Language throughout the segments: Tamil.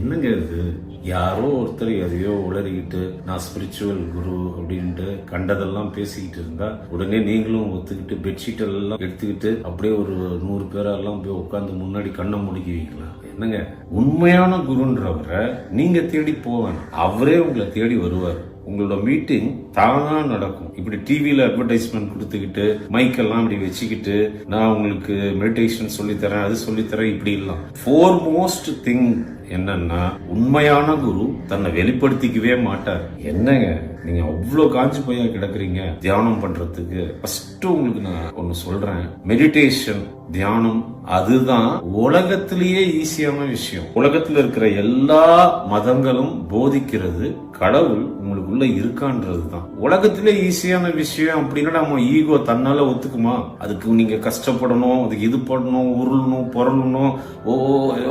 என்னங்க இது? யாரோ ஒருத்தர் எதையோ உளறிக்கிட்டு நான் ஸ்பிரிச்சுவல் குரு அப்படின்ட்டு கண்டதெல்லாம் பேசிக்கிட்டு இருந்தா உடனே நீங்களும் ஒத்துக்கிட்டு பெட்ஷீட் எல்லாம் எடுத்துக்கிட்டு அப்படியே ஒரு 100 பேரெல்லாம் போய் உட்காந்து முன்னாடி கண்ணை முடிக்குவீங்களா? என்னங்க, உண்மையான குருன்றவரை நீங்க தேடி போவேன், அவரே உங்களை தேடி வருவார். உங்களோட மீட்டிங் தானா நடக்கும். இப்படி டிவியில அட்வர்டைஸ்மெண்ட் கொடுத்துக்கிட்டு மைக்கெல்லாம் இப்படி வச்சுக்கிட்டு நான் உங்களுக்கு மெடிடேஷன் சொல்லித்தரேன், அது சொல்லித்தரேன், இப்படி எல்லாம். ஃபோர்மோஸ்ட் திங் என்னன்னா, உண்மையான குரு தன்னை வெளிப்படுத்திக்கவே மாட்டார். என்னங்க நீங்க அவ்வளவு காஞ்சி போயா கிடக்குறீங்க தியானம் பண்றதுக்கு? ஃபர்ஸ்ட் உங்களுக்கு நான் ஒன்னு சொல்றேன், மெடிடேஷன் தியானம் அதுதான் உலகத்திலேயே ஈஸியான விஷயம். உலகத்துல இருக்கிற எல்லா மதங்களும் போதிக்கிறது கடவுள் உங்களுக்குள்ள இருக்கான்றது தான். உலகத்திலே ஈஸியான விஷயம் அப்படின்னா நம்ம ஈகோ தன்னால ஒத்துக்குமா? அதுக்கு நீங்க கஷ்டப்படணும், அதுக்கு இது பண்ணணும், உருளணும், பொருளணும்,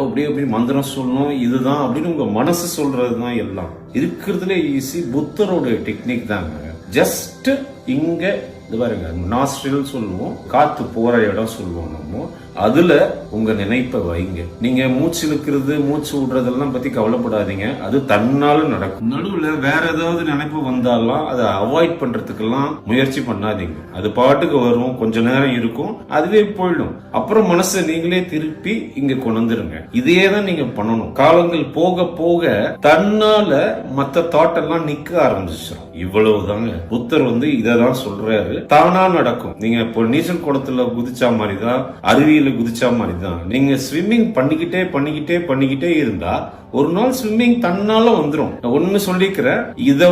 அப்படியே அப்படி மந்திரம் சொல்லணும், இதுதான் அப்படின்னு உங்க மனசு சொல்றதுதான் எல்லாம். இருக்கிறதுல ஈஸி புத்தரோட டெக்னிக் தாங்க. ஜஸ்ட் இங்க இது பாருங்க, நாஸ்ட்ரில் சொல்லுவோம், காத்து போற இடம் சொல்லுவோம் நம்ம. அதுல உங்க நினைப்பை வைங்க. நீங்க மூச்சு இழுக்கிறது மூச்சு விடுறதெல்லாம் பத்தி கவலைப்படாதீங்க, அது தன்னால நடக்கும். நடுவுல வேற ஏதாவது நினைப்பு வந்தாலும் அதை அவாய்ட் பண்றதுக்கெல்லாம் முயற்சி பண்ணாதீங்க. அது பாட்டுக்கு வரும், கொஞ்ச நேரம் இருக்கும், அதுவே போயிடும். அப்புறம் மனசை நீங்களே திருப்பி இங்க கொண்டுருங்க. இதையே தான் நீங்க பண்ணணும். காலங்கள் போக போக தன்னால மத்த தாட்டெல்லாம் நிக்க ஆரம்பிச்சிடும். இவ்வளவுதாங்க. புத்தர் இததான் சொல்றாரு, தானா நடக்கும். நீங்க இப்போ நீச்சல் குளத்துல குதிச்சா மாதிரிதான், அருவியில குதிச்சா மாதிரிதான். நீங்க ஸ்விம்மிங் பண்ணிக்கிட்டே இருந்தா ஒரு நாள் ஸ்விம்மிங் தன்னால வந்துடும். ஒன்னு சொல்லிக்கிறேன், இத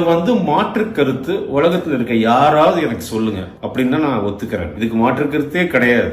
மாற்று கருத்து உலகத்துல இருக்க யாராவது எனக்கு சொல்லுங்க அப்படின்னா நான் ஒத்துக்கிறேன். இதுக்கு மாற்று கருத்தே கிடையாது.